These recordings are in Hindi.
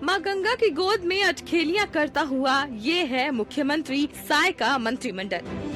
मां गंगा की गोद में अटखेलियां करता हुआ ये है मुख्यमंत्री साय का मंत्रिमंडल।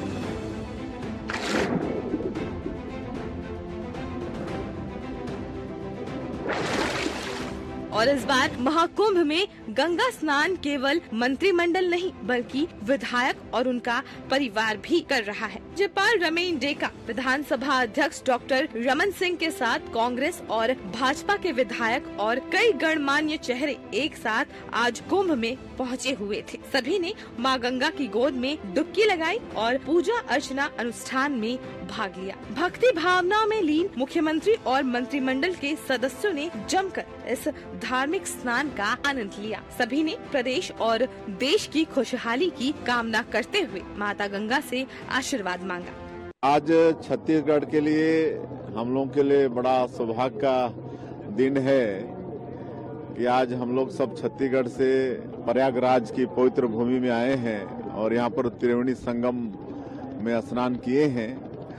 और इस बार महाकुंभ में गंगा स्नान केवल मंत्रिमंडल नहीं बल्कि विधायक और उनका परिवार भी कर रहा है। राज्यपाल रमेन डेका, विधानसभा अध्यक्ष डॉक्टर रमन सिंह के साथ कांग्रेस और भाजपा के विधायक और कई गणमान्य चेहरे एक साथ आज कुंभ में पहुंचे हुए थे। सभी ने मां गंगा की गोद में डुबकी लगाई और पूजा अर्चना अनुष्ठान में भाग लिया। भक्ति भावना में लीन मुख्यमंत्री और मंत्रिमंडल के सदस्यों ने जमकर इस धार्मिक स्नान का आनंद लिया। सभी ने प्रदेश और देश की खुशहाली की कामना करते हुए माता गंगा से आशीर्वाद मांगा। आज छत्तीसगढ़ के लिए हम लोग के लिए बड़ा सौभाग्य का दिन है कि आज हम लोग सब छत्तीसगढ़ से प्रयागराज की पवित्र भूमि में आए हैं और यहाँ पर त्रिवेणी संगम में स्नान किए हैं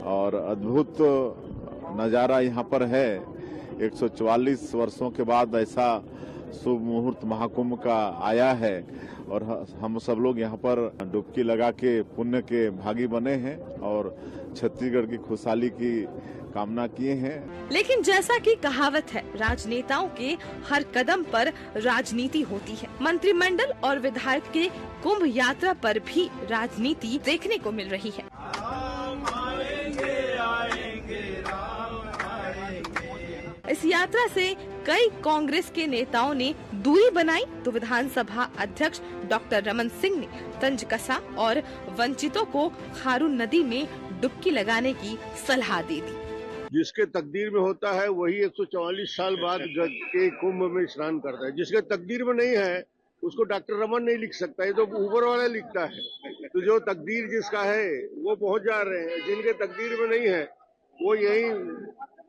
और अद्भुत नजारा यहाँ पर है। 144 वर्षों के बाद ऐसा शुभ मुहूर्त महाकुंभ का आया है और हम सब लोग यहाँ पर डुबकी लगा के पुण्य के भागी बने हैं और छत्तीसगढ़ की खुशहाली की कामना किए हैं। लेकिन जैसा कि कहावत है, राजनेताओं के हर कदम पर राजनीति होती है। मंत्रिमंडल और विधायक के कुंभ यात्रा पर भी राजनीति देखने को मिल रही है। इस यात्रा से कई कांग्रेस के नेताओं ने दूरी बनाई तो विधानसभा अध्यक्ष डॉक्टर रमन सिंह ने तंज कसा और वंचितों को खारून नदी में डुबकी लगाने की सलाह दे दी। जिसके तकदीर में होता है वही 144 साल बाद के कुंभ में स्नान करता है। जिसके तकदीर में नहीं है उसको डॉक्टर रमन नहीं लिख सकता, ये तो ऊपर वाला लिखता है। तो जो तकदीर जिसका है वो पहुंच जा रहे हैं, जिनके तकदीर में नहीं है वो यही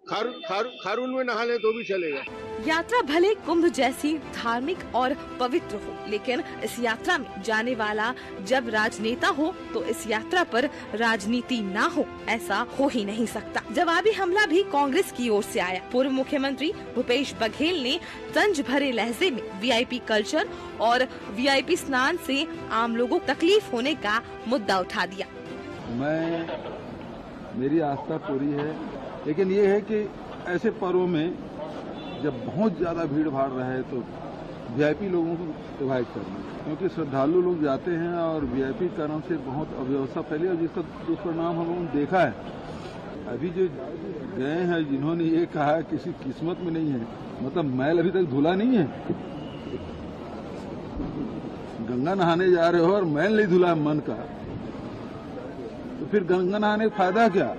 खारून में नहा ले तो भी चलेगा। यात्रा भले कुंभ जैसी धार्मिक और पवित्र हो, लेकिन इस यात्रा में जाने वाला जब राजनेता हो तो इस यात्रा पर राजनीति ना हो ऐसा हो ही नहीं सकता। जवाबी हमला भी कांग्रेस की ओर से आया। पूर्व मुख्यमंत्री भूपेश बघेल ने तंज भरे लहजे में वीआईपी कल्चर और वीआईपी स्नान से आम लोगों को तकलीफ होने का मुद्दा उठा दिया। मेरी आस्था पूरी है, लेकिन ये है कि ऐसे पर्वों में जब बहुत ज्यादा भीड़ भाड़ रहे तो वीआईपी लोगों को अवॉइड करना, क्योंकि श्रद्धालु लोग जाते हैं और वीआईपी कारण से बहुत अव्यवस्था फैली और जिसका दुष्परिणाम हम लोगों ने देखा है। अभी जो गए हैं जिन्होंने ये कहा किसी किस्मत में नहीं है, मतलब मैल अभी तक धुला नहीं है। गंगा नहाने जा रहे हो और मैल नहीं धुला है मन का, तो फिर गंगा नहाने का फायदा क्या।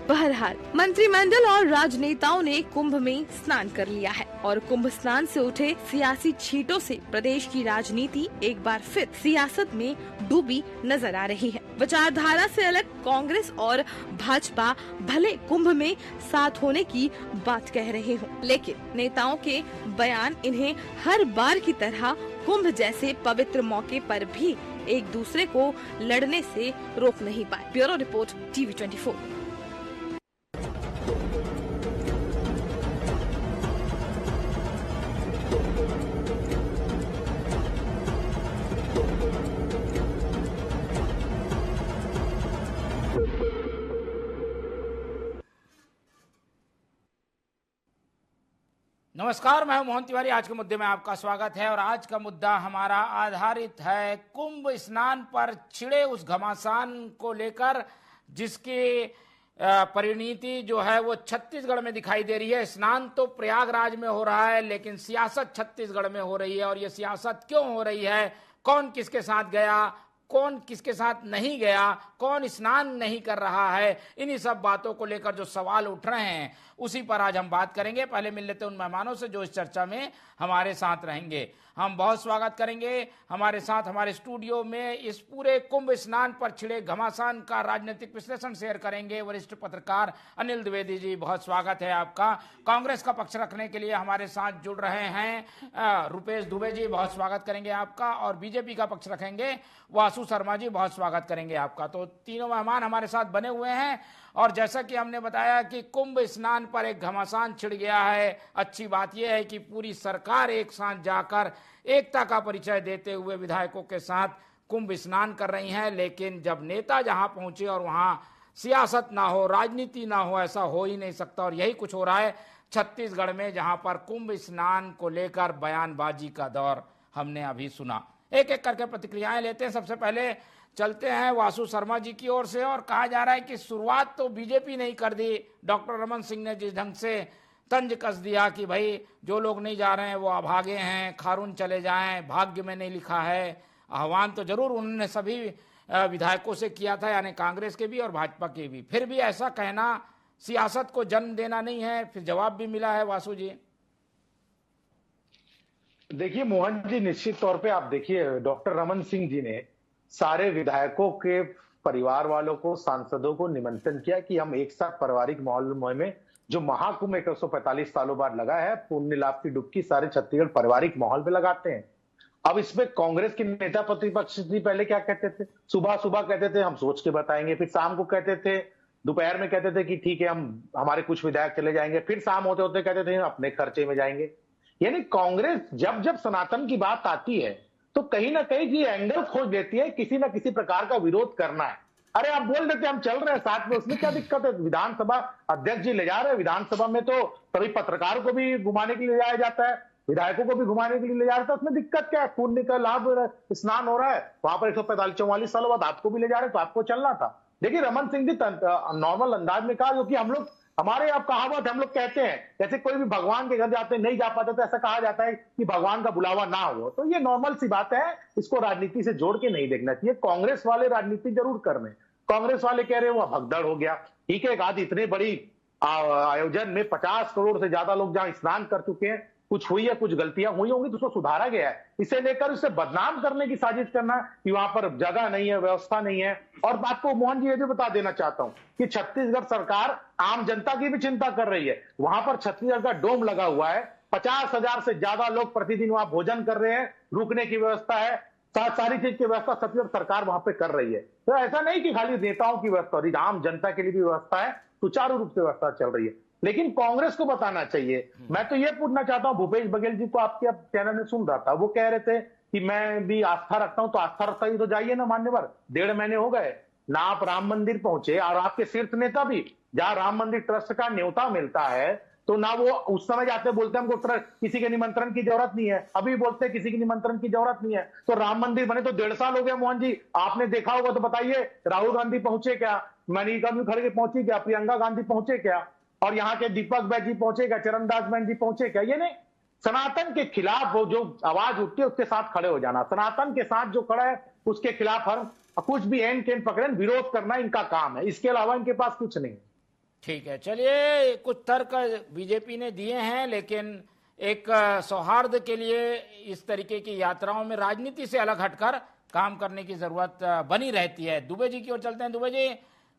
बहरहाल मंत्रिमंडल और राजनेताओं ने कुंभ में स्नान कर लिया है और कुंभ स्नान से उठे सियासी छींटों से प्रदेश की राजनीति एक बार फिर सियासत में डूबी नजर आ रही है। विचारधारा से अलग कांग्रेस और भाजपा भले कुंभ में साथ होने की बात कह रहे हो, लेकिन नेताओं के बयान इन्हें हर बार की तरह कुंभ जैसे पवित्र मौके पर भी एक दूसरे को लड़ने से रोक नहीं पाए। Bureau report TV24। नमस्कार, मैं हूं मोहन तिवारी। आज के मुद्दे में आपका स्वागत है और आज का मुद्दा हमारा आधारित है कुंभ स्नान पर छिड़े उस घमासान को लेकर, जिसकी परिणति जो है वो छत्तीसगढ़ में दिखाई दे रही है। स्नान तो प्रयागराज में हो रहा है, लेकिन सियासत छत्तीसगढ़ में हो रही है। और ये सियासत क्यों हो रही है, कौन किसके साथ गया, कौन किसके साथ नहीं गया, कौन स्नान नहीं कर रहा है, इन्हीं सब बातों को लेकर जो सवाल उठ रहे हैं उसी पर आज हम बात करेंगे। पहले मिल लेते हैं उन मेहमानों से जो इस चर्चा में हमारे साथ रहेंगे। हम बहुत स्वागत करेंगे हमारे साथ हमारे स्टूडियो में इस पूरे कुंभ स्नान पर छिड़े घमासान का राजनीतिक विश्लेषण शेयर करेंगे वरिष्ठ पत्रकार अनिल द्विवेदी जी। बहुत स्वागत है आपका। कांग्रेस का पक्ष रखने के लिए हमारे साथ जुड़ रहे हैं रुपेश दुबे जी, बहुत स्वागत करेंगे आपका। और बीजेपी का पक्ष रखेंगे वासु वासु शर्मा जी, बहुत स्वागत करेंगे आपका। तो तीनों मेहमान हमारे साथ बने हुए हैं और जैसा कि हमने बताया कि कुंभ स्नान पर एक घमासान छिड़ गया है। अच्छी बात यह है कि पूरी सरकार एक साथ जाकर एकता का परिचय देते हुए विधायकों के साथ कुंभ स्नान कर रही हैं। लेकिन जब नेता जहां पहुंचे और वहां सियासत ना हो, राजनीति ना हो, ऐसा हो ही नहीं सकता। और यही कुछ हो रहा है छत्तीसगढ़ में, जहां पर कुंभ स्नान को लेकर बयानबाजी का दौर हमने अभी सुना। एक एक करके प्रतिक्रियाएं लेते हैं। सबसे पहले चलते हैं वासु शर्मा जी की ओर से, और कहा जा रहा है कि शुरुआत तो बीजेपी ने ही कर दी। डॉक्टर रमन सिंह ने जिस ढंग से तंज कस दिया कि भाई जो लोग नहीं जा रहे हैं वो अभागे हैं, खारून चले जाएं, भाग्य में नहीं लिखा है। आह्वान तो जरूर उन्होंने सभी विधायकों से किया था, यानी कांग्रेस के भी और भाजपा के भी। फिर भी ऐसा कहना सियासत को जन्म देना नहीं है। फिर जवाब भी मिला है वासु जी। देखिए मोहन जी, निश्चित तौर पे आप देखिए, डॉक्टर रमन सिंह जी ने सारे विधायकों के परिवार वालों को, सांसदों को निमंत्रण किया कि हम एक साथ पारिवारिक माहौल में जो महाकुंभ 145 सालों बाद लगा है, पुण्य लाभ की डुबकी सारे छत्तीसगढ़ पारिवारिक माहौल पे लगाते हैं। अब इसमें कांग्रेस के नेता प्रतिपक्ष जी पहले क्या कहते थे? सुबह सुबह कहते थे हम सोच के बताएंगे, फिर शाम को कहते थे, दोपहर में कहते थे कि ठीक है हमारे कुछ विधायक चले जाएंगे, फिर शाम होते होते कहते थे अपने खर्चे में जाएंगे। यानी कांग्रेस जब जब सनातन की बात आती है तो कहीं ना कहीं ये एंगल खोज लेती है किसी ना किसी प्रकार का विरोध करना है। अरे आप बोल देते हम चल रहे हैं साथ में, उसमें क्या दिक्कत है? विधानसभा अध्यक्ष जी ले जा रहे हैं, विधानसभा में तो सभी पत्रकारों को भी घुमाने के लिए ले जाया जाता है, विधायकों को भी घुमाने के लिए ले जा रहा था, उसमें दिक्कत क्या है? पुण्य का लाभ स्नान हो रहा है वहां पर 145-44 सालों बाद आपको भी ले जा रहे हैं, तो आपको चलना था। देखिए रमन सिंह जी नॉर्मल अंदाज में कहा, जो कि हम लोग, हमारे आप कहावत हम लोग कहते हैं, जैसे कोई भी भगवान के घर जाते नहीं जा पाते तो ऐसा कहा जाता है कि भगवान का बुलावा ना हो। तो ये नॉर्मल सी बात है, इसको राजनीति से जोड़ के नहीं देखना चाहिए। कांग्रेस वाले राजनीति जरूर कर रहे हैं, कांग्रेस वाले कह रहे हैं वो भगदड़ हो गया। ठीक है, आज इतने बड़ी आयोजन में 50 करोड़ से ज्यादा लोग जहां स्नान कर चुके हैं, कुछ हुई है, कुछ गलतियां हुई होंगी तो उसको सुधारा गया है। इसे लेकर उसे बदनाम करने की साजिश करना कि वहां पर जगह नहीं है, व्यवस्था नहीं है। और आपको मोहन जी ये भी बता देना चाहता हूं कि छत्तीसगढ़ सरकार आम जनता की भी चिंता कर रही है। वहां पर छत्तीसगढ़ का डोम लगा हुआ है, 50,000 से ज्यादा लोग प्रतिदिन वहां भोजन कर रहे हैं, रुकने की व्यवस्था है, सारी चीज की व्यवस्था छत्तीसगढ़ सरकार वहां पे कर रही है। तो ऐसा नहीं कि खाली नेताओं की व्यवस्था हो रही, आम जनता के लिए भी व्यवस्था है, सुचारू रूप से व्यवस्था चल रही है। लेकिन कांग्रेस को बताना चाहिए। मैं तो ये पूछना चाहता हूं, भूपेश बघेल जी को आपके अब चैनल में सुन रहा था, वो कह रहे थे कि मैं भी आस्था रखता हूं, तो आस्था रखता ही तो जाइए ना मान्यवर। 1.5 महीने हो गए ना आप राम मंदिर पहुंचे, और आपके शीर्ष नेता भी, जहां राम मंदिर ट्रस्ट का न्योता मिलता है तो ना वो उस समय जाते बोलते हैं हमको किसी के निमंत्रण की जरूरत नहीं है, अभी बोलते हैं किसी के निमंत्रण की जरूरत नहीं है। तो राम मंदिर बने तो 1.5 साल हो गया मोहन जी, आपने देखा होगा तो बताइए, राहुल गांधी पहुंचे क्या, मल्लिकार्जुन खड़गे पहुंची क्या, प्रियंका गांधी पहुंचे क्या, और यहाँ के दीपक बैज जी पहुंचे क्या, चरणदास बैन जी पहुंचे क्या? ये नहीं, सनातन के खिलाफ वो जो आवाज उठती है उसके साथ खड़े हो जाना, सनातन के साथ जो खड़ा है उसके खिलाफ हर कुछ भी एन केन पकड़े विरोध करना इनका काम है, इसके अलावा इनके पास कुछ नहीं। ठीक है, चलिए कुछ तर्क बीजेपी ने दिए हैं, लेकिन एक सौहार्द के लिए इस तरीके की यात्राओं में राजनीति से अलग हटकर काम करने की जरूरत बनी रहती है। दुबे जी की ओर चलते हैं। दुबे जी,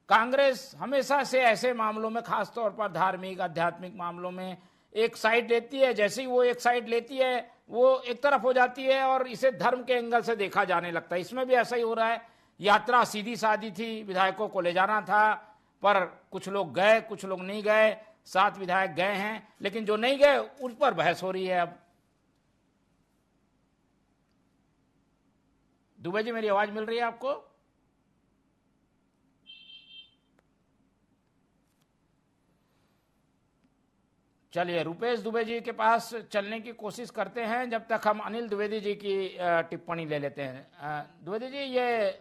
कांग्रेस हमेशा से ऐसे मामलों में, खासतौर पर धार्मिक आध्यात्मिक मामलों में एक साइड लेती है, जैसे ही वो एक साइड लेती है वो एक तरफ हो जाती है और इसे धर्म के एंगल से देखा जाने लगता है। इसमें भी ऐसा ही हो रहा है। यात्रा सीधी सादी थी, विधायकों को ले जाना था, पर कुछ लोग गए, कुछ लोग नहीं गए। 7 विधायक गए हैं, लेकिन जो नहीं गए उस पर बहस हो रही है। अब दुबे जी, मेरी आवाज मिल रही है आपको? चलिए रुपेश दुबे जी के पास चलने की कोशिश करते हैं, जब तक हम अनिल द्विवेदी जी की टिप्पणी ले लेते हैं। द्विवेदी जी, ये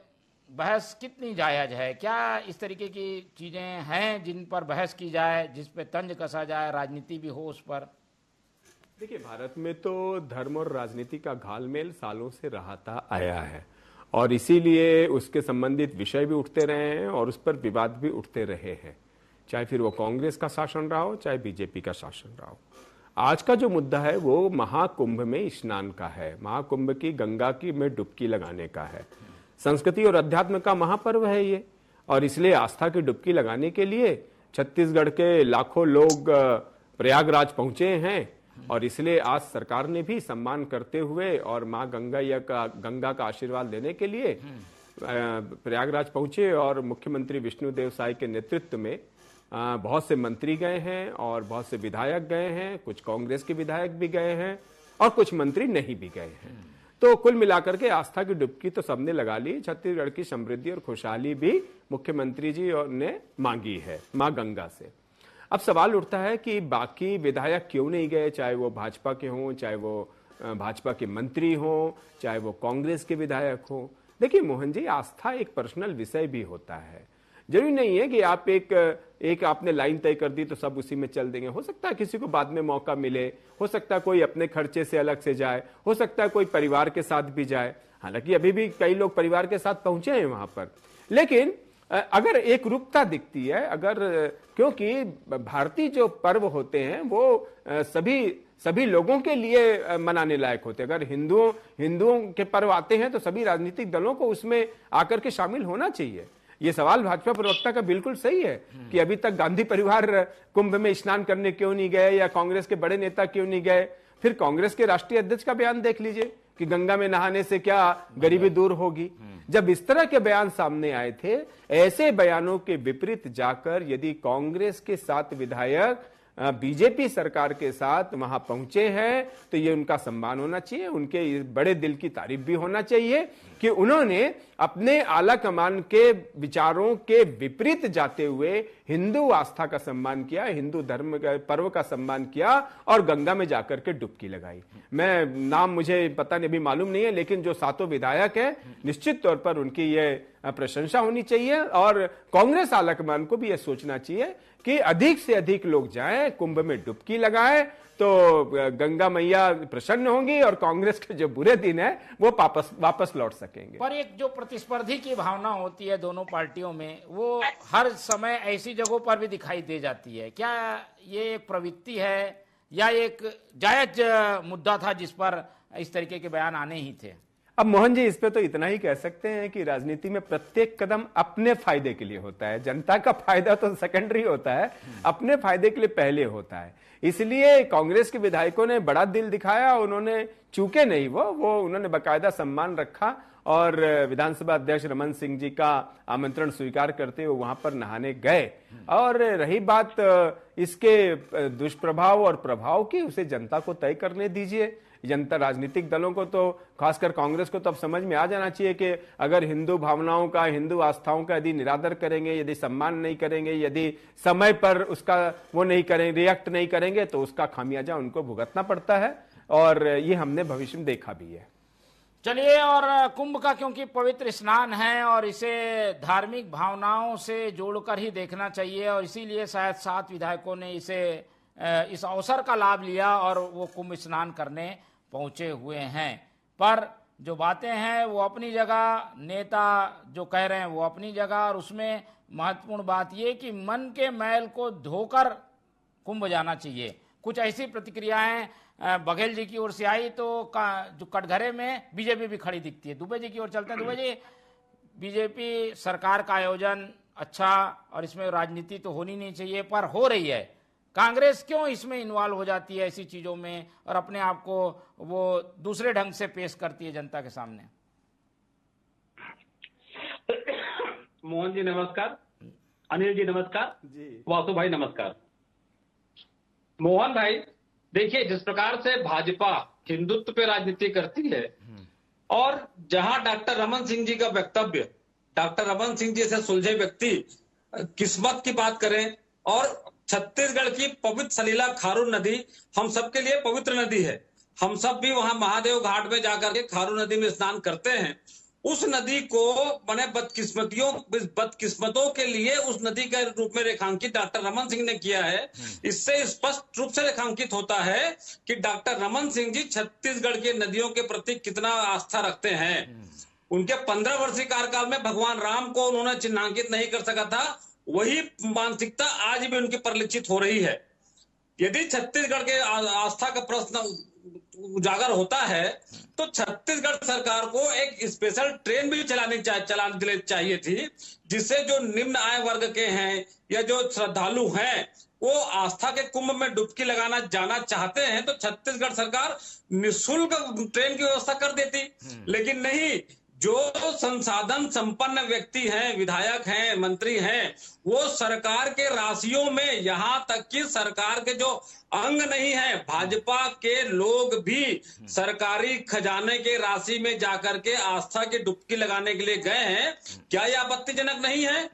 बहस कितनी जायज है? क्या इस तरीके की चीजें हैं जिन पर बहस की जाए, जिस पे तंज कसा जाए, राजनीति भी हो उस पर? देखिए, भारत में तो धर्म और राजनीति का घालमेल सालों से रहता आया है और इसीलिए उसके संबंधित विषय भी उठते रहे हैं और उस पर विवाद भी उठते रहे हैं, चाहे फिर वो कांग्रेस का शासन रहा हो, चाहे बीजेपी का शासन रहा हो। आज का जो मुद्दा है वो महाकुंभ में स्नान का है, महाकुंभ की गंगा की में डुबकी लगाने का है। संस्कृति और अध्यात्म का महापर्व है ये, और इसलिए आस्था की डुबकी लगाने के लिए छत्तीसगढ़ के लाखों लोग प्रयागराज पहुंचे हैं, और इसलिए आज सरकार ने भी सम्मान करते हुए और मां गंगा का आशीर्वाद लेने के लिए प्रयागराज पहुंचे और मुख्यमंत्री विष्णुदेव साय के नेतृत्व में बहुत से मंत्री गए हैं और बहुत से विधायक गए हैं, कुछ कांग्रेस के विधायक भी गए हैं और कुछ मंत्री नहीं भी गए हैं। तो कुल मिलाकर के आस्था की डुबकी तो सबने लगा ली। छत्तीसगढ़ की समृद्धि और खुशहाली भी मुख्यमंत्री जी ने मांगी है मां गंगा से। अब सवाल उठता है कि बाकी विधायक क्यों नहीं गए, चाहे वो भाजपा के हों, चाहे वो भाजपा के मंत्री हों, चाहे वो कांग्रेस के विधायक हों। देखिए मोहन जी, आस्था एक पर्सनल विषय भी होता है। जरूरी नहीं है कि आप एक आपने लाइन तय कर दी तो सब उसी में चल देंगे। हो सकता है किसी को बाद में मौका मिले, हो सकता है कोई अपने खर्चे से अलग से जाए, हो सकता है कोई परिवार के साथ भी जाए। हालांकि अभी भी कई लोग परिवार के साथ पहुंचे हैं वहां पर, लेकिन अगर एक रूपता दिखती है, क्योंकि भारतीय जो पर्व होते हैं वो सभी लोगों के लिए मनाने लायक होते हैं। अगर हिंदुओं के पर्व आते हैं तो सभी राजनीतिक दलों को उसमें आकर के शामिल होना चाहिए। ये सवाल भाजपा प्रवक्ता का बिल्कुल सही है कि अभी तक गांधी परिवार कुंभ में स्नान करने क्यों नहीं गए या कांग्रेस के बड़े नेता क्यों नहीं गए। फिर कांग्रेस के राष्ट्रीय अध्यक्ष का बयान देख लीजिए कि गंगा में नहाने से क्या गरीबी दूर होगी। जब इस तरह के बयान सामने आए थे, ऐसे बयानों के विपरीत जाकर यदि कांग्रेस के 7 विधायक बीजेपी सरकार के साथ वहां पहुंचे हैं तो ये उनका सम्मान होना चाहिए, उनके बड़े दिल की तारीफ भी होना चाहिए कि उन्होंने अपने आला कमान के विचारों के विपरीत जाते हुए हिंदू आस्था का सम्मान किया, हिंदू धर्म का पर्व का सम्मान किया और गंगा में जाकर के डुबकी लगाई। मैं नाम मुझे पता नहीं, अभी मालूम नहीं है, लेकिन जो 7 विधायक हैं निश्चित तौर पर उनकी ये प्रशंसा होनी चाहिए और कांग्रेस आला कमान को भी यह सोचना चाहिए कि अधिक से अधिक लोग जाएं, कुंभ में डुबकी लगाएं तो गंगा मैया प्रसन्न होंगी और कांग्रेस के जो बुरे दिन है वो वापस लौट सकेंगे। पर एक जो प्रतिस्पर्धी की भावना होती है दोनों पार्टियों में, वो हर समय ऐसी जगहों पर भी दिखाई दे जाती है। क्या ये एक प्रवृत्ति है या एक जायज मुद्दा था जिस पर इस तरीके के बयान आने ही थे? अब मोहन जी, इस पे तो इतना ही कह सकते हैं कि राजनीति में प्रत्येक कदम अपने फायदे के लिए होता है। जनता का फायदा तो सेकेंडरी होता है, अपने फायदे के लिए पहले होता है। इसलिए कांग्रेस के विधायकों ने बड़ा दिल दिखाया, उन्होंने चूके नहीं, वो उन्होंने बाकायदा सम्मान रखा और विधानसभा अध्यक्ष रमन सिंह जी का आमंत्रण स्वीकार करते हुए वहां पर नहाने गए। और रही बात इसके दुष्प्रभाव और प्रभाव की, उसे जनता को तय करने दीजिए। जनता, राजनीतिक दलों को तो, खासकर कांग्रेस को तो अब समझ में आ जाना चाहिए कि अगर हिंदू भावनाओं का, हिंदू आस्थाओं का यदि निरादर करेंगे, यदि सम्मान नहीं करेंगे, यदि समय पर उसका वो नहीं करेंगे, रिएक्ट नहीं करेंगे तो उसका खामियाजा उनको भुगतना पड़ता है और ये हमने भविष्य में देखा भी है। चलिए, और कुंभ का क्योंकि पवित्र स्नान है और इसे धार्मिक भावनाओं से जोड़कर ही देखना चाहिए और इसीलिए शायद 7 विधायकों ने इस अवसर का लाभ लिया और वो कुंभ स्नान करने पहुंचे हुए हैं। पर जो बातें हैं वो अपनी जगह, नेता जो कह रहे हैं वो अपनी जगह, और उसमें महत्वपूर्ण बात ये कि मन के मैल को धोकर कुंभ जाना चाहिए। कुछ ऐसी प्रतिक्रियाएं बघेल जी की ओर से आई तो जो कटघरे में बीजेपी भी खड़ी दिखती है। दुबे जी की ओर चलते हैं। दुबे जी, बीजेपी सरकार का आयोजन अच्छा और इसमें राजनीति तो होनी नहीं चाहिए पर हो रही है, कांग्रेस क्यों इसमें इन्वॉल्व हो जाती है ऐसी चीजों में और अपने आप को वो दूसरे ढंग से पेश करती है जनता के सामने? मोहन जी नमस्कार, अनिल जी नमस्कार जी, वासु भाई नमस्कार। मोहन भाई, देखिए जिस प्रकार से भाजपा हिंदुत्व पे राजनीति करती है और जहां डॉक्टर रमन सिंह जी का वक्तव्य, डॉक्टर रमन सिंह जी से सुलझे व्यक्ति किस्मत की बात करें और छत्तीसगढ़ की पवित्र सलीला खारून नदी हम सबके लिए पवित्र नदी है। हम सब भी वहां महादेव घाट में जाकर के खारून नदी में स्नान करते हैं। उस नदी को बने बदकिस्मतों के लिए उस नदी के रूप में रेखांकित डॉक्टर रमन सिंह ने किया है। इससे स्पष्ट रूप से रेखांकित होता है कि डॉक्टर रमन सिंह जी छत्तीसगढ़ की नदियों के प्रति कितना आस्था रखते हैं। उनके 15 वर्षीय कार्यकाल में भगवान राम को उन्होंने चिन्हांकित नहीं कर सका था, वही मानसिकता आज भी उनकी परिलक्षित हो रही है। यदि छत्तीसगढ़ के आस्था का प्रश्न उजागर होता है तो छत्तीसगढ़ सरकार को एक स्पेशल ट्रेन भी चलानी चाहिए थी, जिससे जो निम्न आय वर्ग के हैं या जो श्रद्धालु हैं वो आस्था के कुंभ में डुबकी लगाना जाना चाहते हैं तो छत्तीसगढ़ सरकार निःशुल्क ट्रेन की व्यवस्था कर देती। लेकिन नहीं, जो संसाधन संपन्न व्यक्ति हैं, विधायक हैं, मंत्री हैं, वो सरकार के राशियों में, यहां तक कि सरकार के जो अंग नहीं है, भाजपा के लोग भी सरकारी खजाने के राशि में जाकर के आस्था की डुबकी लगाने के लिए गए हैं। क्या ये आपत्तिजनक नहीं है?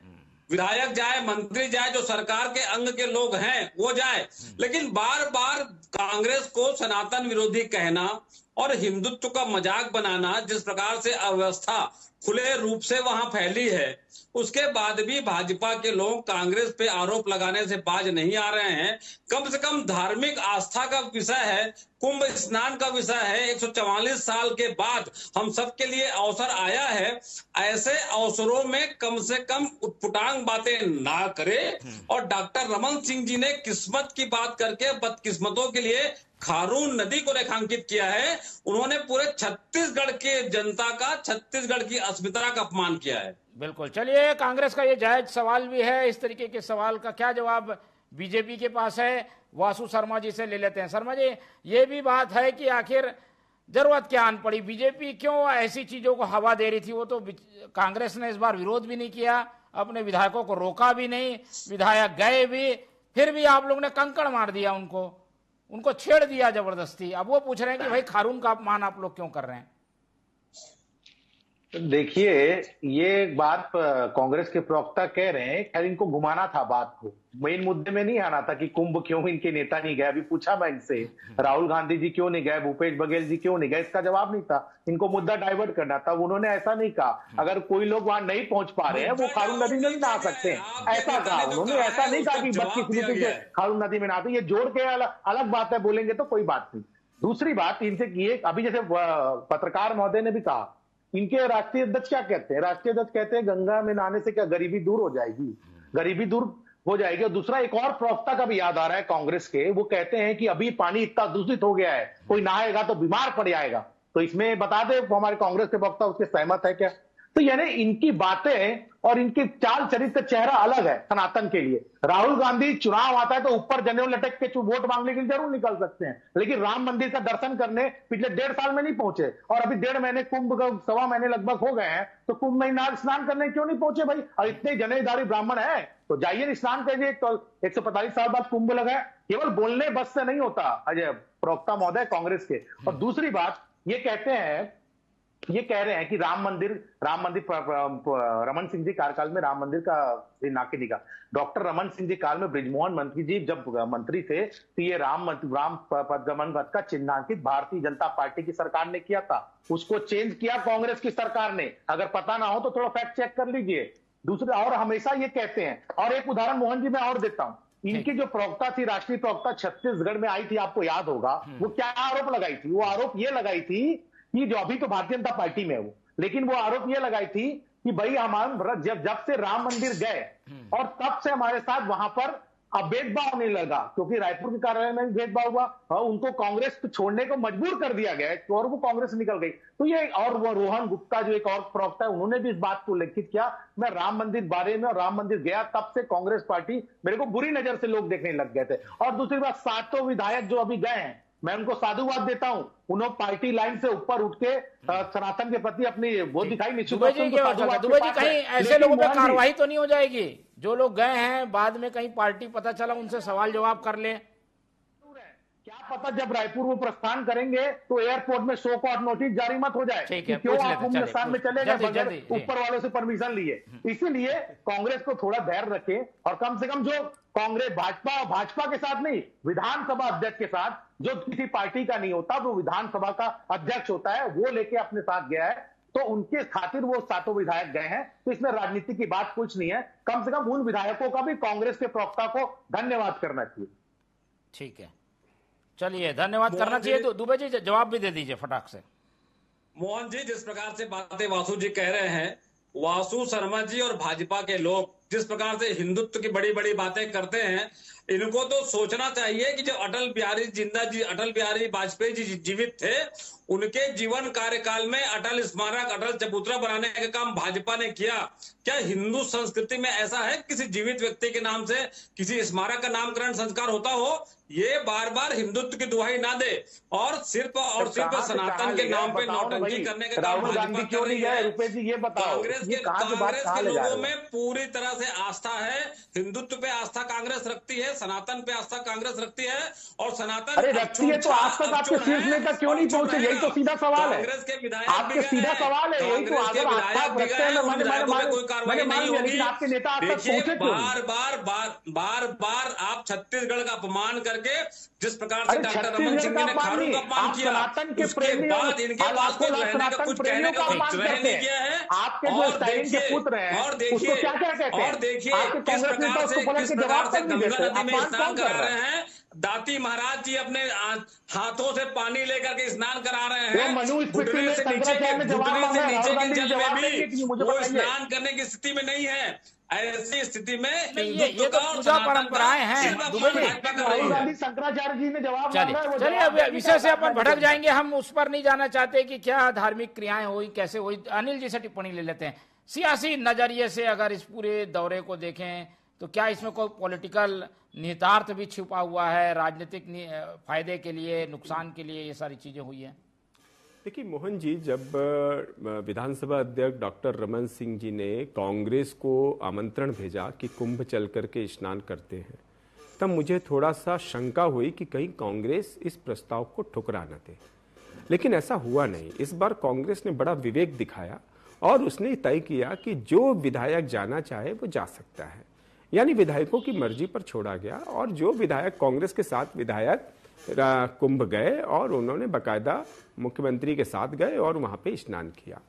विधायक जाए, मंत्री जाए, जो सरकार के अंग के लोग हैं वो जाए, लेकिन बार बार कांग्रेस को सनातन विरोधी कहना और हिंदुत्व का मजाक बनाना, जिस प्रकार से अव्यवस्था खुले रूप से वहां फैली है, उसके बाद भी भाजपा के लोग कांग्रेस पे आरोप लगाने से बाज नहीं आ रहे हैं। कम से कम धार्मिक आस्था का विषय है, कुंभ स्नान का विषय है, 144 साल के बाद हम सबके लिए अवसर आया है। ऐसे अवसरों में कम से कम उटपुटांग बातें ना करे। और डॉक्टर रमन सिंह जी ने किस्मत की बात करके बदकिस्मतों के लिए खारून नदी को रेखांकित किया है। उन्होंने पूरे छत्तीसगढ़ के जनता का, छत्तीसगढ़ की अस्मिता का अपमान किया है। बिल्कुल। चलिए, कांग्रेस का ये जायज सवाल भी है, इस तरीके के सवाल का क्या जवाब बीजेपी के पास है, वासु शर्मा जी से ले लेते हैं। शर्मा जी, ये भी बात है कि आखिर जरूरत क्या आन पड़ी, बीजेपी क्यों ऐसी चीजों को हवा दे रही थी? वो तो कांग्रेस ने इस बार विरोध भी नहीं किया, अपने विधायकों को रोका भी नहीं, विधायक गए भी, फिर भी आप लोग ने कंकड़ मार दिया, उनको छेड़ दिया जबरदस्ती। अब वो पूछ रहे हैं कि भाई खारून का अपमान आप लोग क्यों कर रहे हैं? देखिए, ये बात कांग्रेस के प्रवक्ता कह रहे हैं, खैर इनको घुमाना था बात को, मेन मुद्दे में नहीं आना था कि कुंभ क्यों इनके नेता नहीं गए। अभी पूछा मैं इनसे, राहुल गांधी जी क्यों नहीं गए, भूपेश बघेल जी क्यों नहीं गए, इसका जवाब नहीं था। इनको मुद्दा डाइवर्ट करना था। उन्होंने ऐसा नहीं कहा अगर कोई लोग वहां नहीं पहुंच पा रहे हैं वो खारून नदी में नहीं नहा सकते, ऐसा कहा उन्होंने। ऐसा नहीं कहा कि बदकिस्मती से खारून नदी में नहाते। ये जोड़ के अलग बात है, बोलेंगे तो कोई बात नहीं। दूसरी बात इनसे की, अभी जैसे पत्रकार महोदय ने भी कहा, इनके राष्ट्रीय अध्यक्ष क्या कहते हैं? राष्ट्रीय अध्यक्ष कहते हैं गंगा में नहाने से क्या गरीबी दूर हो जाएगी, गरीबी दूर हो जाएगी। और दूसरा, एक और प्रवक्ता का भी याद आ रहा है कांग्रेस के, वो कहते हैं कि अभी पानी इतना दूषित हो गया है, कोई नहाएगा तो बीमार पड़ जाएगा। तो इसमें बता दे हमारे कांग्रेस के प्रवक्ता उसके सहमत है क्या? तो यानी इनकी बातें और इनकी चाल चरित्र चेहरा अलग है सनातन के लिए। राहुल गांधी चुनाव आता है तो ऊपर जनेऊ लटक के वोट मांगने के लिए जरूर निकल सकते हैं, लेकिन राम मंदिर का दर्शन करने पिछले 1.5 साल में नहीं पहुंचे। और अभी 1.5 महीने, कुंभ का 1.25 महीने लगभग हो गए हैं, तो कुंभ में स्नान करने क्यों नहीं पहुंचे भाई? और इतने जनेऊधारी ब्राह्मण है तो जाइए स्नान करिए। तो 145 साल बाद कुंभ लगा है। केवल बोलने बस से नहीं होता, अजय प्रवक्ता महोदय कांग्रेस के। और दूसरी बात, ये कह रहे हैं कि राम मंदिर रमन सिंह जी कार्यकाल में राम मंदिर का नाके निकाह। डॉक्टर रमन सिंह जी काल में बृजमोहन मंत्री जी जब मंत्री थे तो ये राम पदगमन पथ का चिन्हांकित भारतीय जनता पार्टी की सरकार ने किया था, उसको चेंज किया कांग्रेस की सरकार ने। अगर पता ना हो तो थोड़ा फैक्ट चेक कर लीजिए। दूसरे, और हमेशा ये कहते हैं, और एक उदाहरण मोहन जी मैं और देता हूं, इनकी जो प्रवक्ता थी, राष्ट्रीय प्रवक्ता छत्तीसगढ़ में आई थी, आपको याद होगा, वो क्या आरोप लगाई थी? वो आरोप ये लगाई थी कि जो अभी तो भारतीय जनता पार्टी में है वो, लेकिन वो आरोप ये लगाई थी कि भाई हमारा जब से राम मंदिर गए और तब से हमारे साथ वहां पर अब भेदभाव होने लगा, क्योंकि रायपुर के कार्यालय में भेदभाव हुआ और उनको कांग्रेस छोड़ने को मजबूर कर दिया गया और वो कांग्रेस निकल गई। तो ये, और वो रोहन गुप्ता जो एक और प्रवक्ता है, उन्होंने भी इस बात को उल्लेखित किया, मैं राम मंदिर बारे में और राम मंदिर गया तब से कांग्रेस पार्टी मेरे को बुरी नजर से लोग देखने लग गए थे। और दूसरी बात, 7 विधायक जो अभी गए हैं, मैं उनको साधुवाद देता हूं, उन्होंने पार्टी लाइन से ऊपर उठ के सनातन के प्रति अपनी वो दिखाई। दुबे जी, कहीं ऐसे लोगों पर कार्रवाई तो नहीं हो जाएगी? जो लोग गए हैं बाद में कहीं पार्टी पता चला उनसे सवाल जवाब कर ले, क्या पता जब रायपुर वो प्रस्थान करेंगे तो एयरपोर्ट में शो कॉज नोटिस जारी मत हो जाए कि क्यों आप कुंभ स्थान में चले गए बगैर ऊपर वालों से परमिशन लिए। इसीलिए कांग्रेस को थोड़ा धैर्य रखे और कम से कम जो कांग्रेस भाजपा के साथ नहीं, विधानसभा अध्यक्ष के साथ, जो किसी पार्टी का नहीं होता वो विधानसभा का अध्यक्ष होता है, वो लेके अपने साथ गया है, तो उनके खातिर वो 7 विधायक गए हैं। तो इसमें राजनीति की बात कुछ नहीं है। कम से कम उन विधायकों का भी कांग्रेस के प्रवक्ता को धन्यवाद करना चाहिए। ठीक है, चलिए, धन्यवाद करना चाहिए। दुबे जी जवाब भी दे दीजिए फटाक से। मोहन जी, जिस प्रकार से बातें वासु जी कह रहे हैं, वासु शर्मा जी और भाजपा के लोग जिस प्रकार से हिंदुत्व की बड़ी बड़ी बातें करते हैं, इनको तो सोचना चाहिए कि जो अटल बिहारी वाजपेयी जी जीवित थे, उनके जीवन कार्यकाल में अटल स्मारक, अटल चबूतरा बनाने का काम भाजपा ने किया। क्या हिंदू संस्कृति में ऐसा है किसी जीवित व्यक्ति के नाम से किसी स्मारक का नामकरण संस्कार होता हो? ये बार बार हिंदुत्व की दुहाई ना दे और सिर्फ सनातन के नाम पे नौटंकी करने का काम भाजपा कर रही है। रुपए जी ये बताओ, कांग्रेस के लोगों में पूरी तरह से आस्था है, हिंदुत्व पे आस्था कांग्रेस रखती है, सनातन पे आस्था कांग्रेस रखती है, और सनातन रखती है तो आज तक आपके शीर्ष नेता क्यों नहीं पहुंचे? यही तो सीधा सवाल है, कांग्रेस के विधायक आपके सीधा सवाल है, यही तो अगर आस्था रखते हैं कोई कार्रवाई नहीं होगी। आपके नेता आज तक देखिए, पहुंचे बार आप छत्तीसगढ़ का अपमान करके जिस प्रकार से डॉक्टर रमन सिंह ने खाड़ू का अपमान किया, उसके बाद इनके पास तो रहने का कुछ कहने का कुछ रह नहीं गया है। आपके जो स्टालिन के पुत्र हैं, और देखिए क्या कहते हैं, और देखिए किस प्रकार से गंगा नदी में स्नान करा रहे हैं। दाती महाराज जी अपने हाथों से पानी लेकर के स्नान करा रहे हैं। घुटने से नीचे के जल में भी वो स्नान करने की स्थिति में नहीं है। ऐसी स्थिति में ये तो पूजा परंपराएं हैं। राहुल गांधी शंकराचार्य जी ने जवाब मांगा है। चलिए अब विषय से अपन भटक जाएंगे, हम उस पर नहीं जाना चाहते कि क्या धार्मिक क्रियाएं हुई, कैसे हुई। अनिल जी से टिप्पणी ले लेते हैं। सियासी नजरिए से अगर इस पूरे दौरे को देखें तो क्या इसमें कोई पॉलिटिकल निहितार्थ भी छुपा हुआ है, राजनीतिक फायदे के लिए, नुकसान के लिए ये सारी चीजें हुई हैं? देखिए मोहन जी, जब विधानसभा अध्यक्ष डॉक्टर रमन सिंह जी ने कांग्रेस को आमंत्रण भेजा कि कुंभ चल करके स्नान करते हैं, तब मुझे थोड़ा सा शंका हुई कि कहीं कांग्रेस इस प्रस्ताव को ठुकरा न दे। लेकिन ऐसा हुआ नहीं। इस बार कांग्रेस ने बड़ा विवेक दिखाया और उसने तय किया कि जो विधायक जाना चाहे वो जा सकता है, यानी विधायकों की मर्जी पर छोड़ा गया। और जो विधायक कांग्रेस के साथ विधायक कुंभ गए और उन्होंने बकायदा मुख्यमंत्री के साथ गए और वहां पे स्नान किया।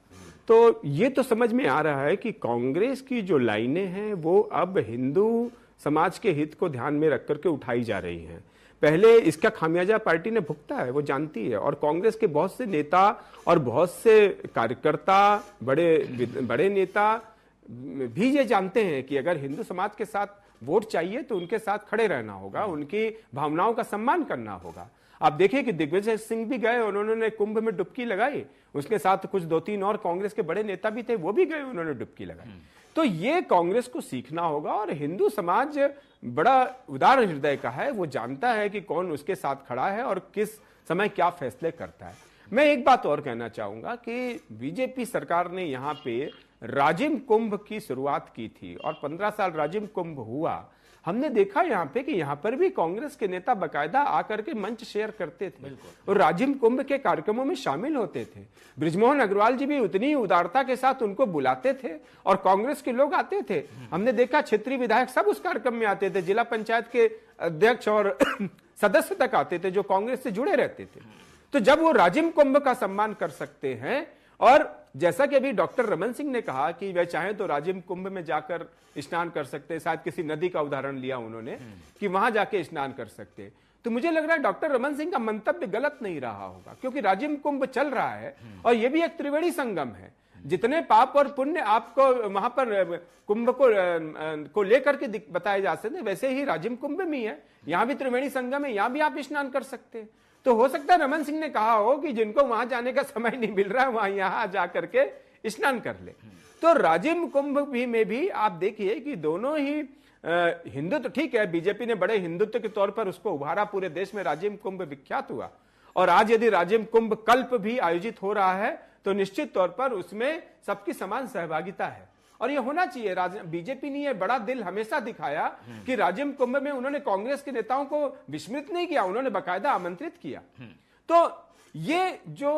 तो ये तो समझ में आ रहा है कि कांग्रेस की जो लाइनें हैं वो अब हिंदू समाज के हित को ध्यान में रख करके उठाई जा रही हैं। पहले इसका खामियाजा पार्टी ने भुगता है, वो जानती है। और कांग्रेस के बहुत से नेता और बहुत से कार्यकर्ता, बड़े नेता भी ये जानते हैं कि अगर हिंदू समाज के साथ वोट चाहिए तो उनके साथ खड़े रहना होगा, उनकी भावनाओं का सम्मान करना होगा। आप देखिए कि दिग्विजय सिंह भी गए, उन्होंने कुंभ में डुबकी लगाई, उसके साथ कुछ 2-3 और कांग्रेस के बड़े नेता भी थे, वो भी गए, उन्होंने डुबकी लगाई। तो ये कांग्रेस को सीखना होगा। और हिंदू समाज बड़ा उदार हृदय का है, वो जानता है कि कौन उसके साथ खड़ा है और किस समय क्या फैसले करता है। मैं एक बात और कहना चाहूंगा कि बीजेपी सरकार ने यहाँ पे राजिम कुंभ की शुरुआत की थी और 15 साल राजिम कुंभ हुआ। हमने देखा यहाँ पे कि यहाँ पर भी कांग्रेस के नेता बकायदा आकर के मंच शेयर करते थे और राजिम कुंभ के कार्यक्रमों में शामिल होते थे। बृजमोहन अग्रवाल जी भी उतनी उदारता के साथ उनको बुलाते थे और कांग्रेस के लोग आते थे। हमने देखा क्षेत्रीय विधायक सब उस कार्यक्रम में आते थे, जिला पंचायत के अध्यक्ष और सदस्य तक आते थे जो कांग्रेस से जुड़े रहते थे। तो जब वो राजिम कुंभ का सम्मान कर सकते हैं, और जैसा कि अभी डॉक्टर रमन सिंह ने कहा कि वे चाहे तो राजिम कुंभ में जाकर स्नान कर सकते हैं, शायद किसी नदी का उदाहरण लिया उन्होंने कि वहां जाके स्नान कर सकते हैं, तो मुझे लग रहा है डॉक्टर रमन सिंह का मंतव्य गलत नहीं रहा होगा, क्योंकि राजिम कुंभ चल रहा है और यह भी एक त्रिवेणी संगम है। जितने पाप और पुण्य आपको वहां पर कुंभ को लेकर के बताए जा सकते हैं, वैसे ही राजिम कुंभ में है, यहां भी त्रिवेणी संगम है, यहां भी आप स्नान कर सकते हैं। तो हो सकता है रमन सिंह ने कहा हो कि जिनको वहां जाने का समय नहीं मिल रहा है वहां यहां जाकर के स्नान कर ले। तो राजिम कुंभ में भी आप देखिए कि दोनों ही हिंदुत्व, ठीक है बीजेपी ने बड़े हिंदुत्व के तौर पर उसको उभारा, पूरे देश में राजिम कुंभ विख्यात हुआ। और आज यदि राजिम कुंभ कल्प भी आयोजित हो रहा है तो निश्चित तौर पर उसमें सबकी समान सहभागिता है और ये होना चाहिए। बीजेपी ने ये बड़ा दिल हमेशा दिखाया कि राजिम कुंभ में उन्होंने कांग्रेस के नेताओं को विस्मृत नहीं किया, उन्होंने बाकायदा आमंत्रित किया। तो ये जो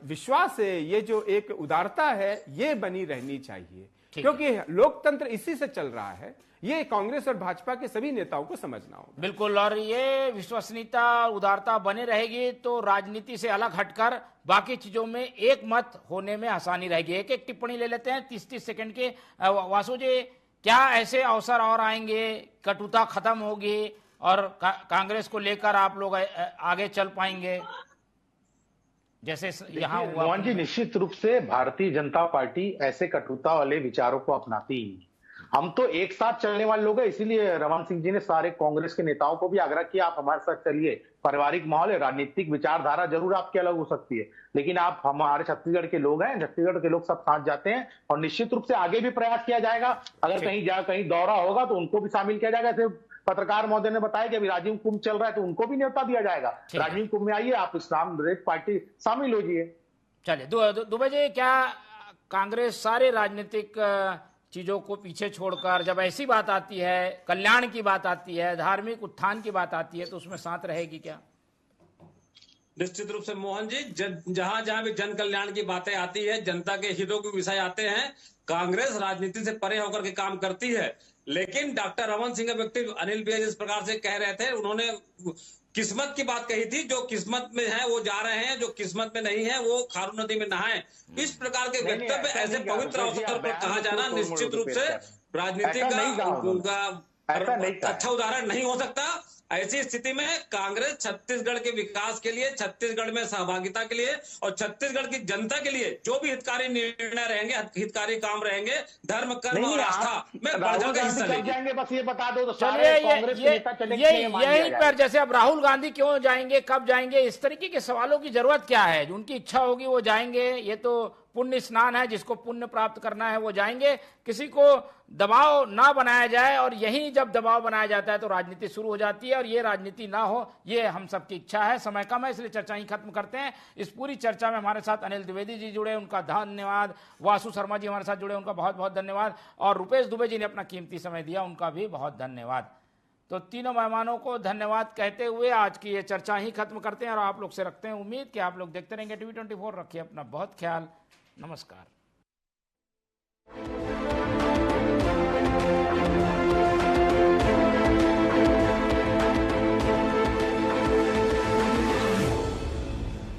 विश्वास है, ये जो एक उदारता है, ये बनी रहनी चाहिए, क्योंकि लोकतंत्र इसी से चल रहा है। ये कांग्रेस और भाजपा के सभी नेताओं को समझना होगा। बिल्कुल, और ये विश्वसनीयता, उदारता बने रहेगी तो राजनीति से अलग हटकर बाकी चीजों में एक मत होने में आसानी रहेगी। एक एक टिप्पणी ले लेते हैं 30-30 सेकंड के। वासु जी, क्या ऐसे अवसर और आएंगे, कटुता खत्म होगी और कांग्रेस को लेकर आप लोग आगे चल पाएंगे जैसे यहाँ हुआ? मोहन जी, निश्चित रूप से भारतीय जनता पार्टी ऐसे कटुता वाले विचारों को अपनाती ही, हम तो एक साथ चलने वाले लोग हैं, इसीलिए रमन सिंह जी ने सारे कांग्रेस के नेताओं को भी आग्रह किया, आप हमारे साथ चलिए। पारिवारिक माहौल है, राजनीतिक विचारधारा जरूर आपकी अलग हो सकती है, लेकिन आप हमारे छत्तीसगढ़ के लोग हैं, छत्तीसगढ़ के लोग सब साथ जाते हैं और निश्चित रूप से आगे भी प्रयास किया जाएगा। अगर कहीं दौरा होगा तो उनको भी शामिल किया जाएगा। जैसे पत्रकार महोदय ने बताया कि अभी राजीव कुंभ चल रहा है तो उनको भी न्योता दिया जाएगा, राजीव कुंभ में आइए, आप इस्लाम रेट पार्टी शामिल होजिए। चलिए दुबे जी, क्या कांग्रेस सारे राजनीतिक चीजों को पीछे छोड़कर जब ऐसी बात आती है, कल्याण की बात आती है, धार्मिक उत्थान की बात आती है, तो उसमें साथ रहेगी क्या? निश्चित रूप से मोहन जी, जहां जहां भी जन कल्याण की बातें आती है, जनता के हितों के विषय आते हैं, कांग्रेस राजनीति से परे होकर के काम करती है। लेकिन डॉक्टर रमन सिंह का व्यक्तित्व अनिल भैया जिस प्रकार से कह रहे थे, उन्होंने किस्मत की बात कही थी, जो किस्मत में है वो जा रहे हैं, जो किस्मत में नहीं है वो खारू नदी में नहाएं। इस प्रकार के वक्तव्य ऐसे पवित्र अवसर पर कहा जाना निश्चित रूप से राजनीति का अच्छा उदाहरण नहीं हो सकता। ऐसी स्थिति में कांग्रेस छत्तीसगढ़ के विकास के लिए, छत्तीसगढ़ में सहभागिता के लिए और छत्तीसगढ़ की जनता के लिए जो भी हितकारी निर्णय रहेंगे, हितकारी काम रहेंगे, धर्म, कर्म और आस्था में बढ़ चढ़ हिस्सा लेंगे। बस ये बता दो तो यही पर जैसे अब राहुल गांधी क्यों जाएंगे, कब जाएंगे, इस तरीके के सवालों की जरूरत क्या है? उनकी इच्छा होगी वो जाएंगे, ये तो पुण्य स्नान है, जिसको पुण्य प्राप्त करना है वो जाएंगे। किसी को दबाव ना बनाया जाए, और यही जब दबाव बनाया जाता है तो राजनीति शुरू हो जाती है, और ये राजनीति ना हो, ये हम सबकी इच्छा है। समय कम है इसलिए चर्चा ही खत्म करते हैं। इस पूरी चर्चा में हमारे साथ अनिल द्विवेदी जी जुड़े, उनका धन्यवाद। वासु शर्मा जी हमारे साथ जुड़े, उनका बहुत बहुत धन्यवाद। और रुपेश दुबे जी ने अपना कीमती समय दिया, उनका भी बहुत धन्यवाद। तो तीनों मेहमानों को धन्यवाद कहते हुए आज की ये चर्चा ही खत्म करते हैं, और आप लोग से रखते हैं उम्मीद कि आप लोग देखते रहेंगे TV24। रखिए अपना बहुत ख्याल। नमस्कार।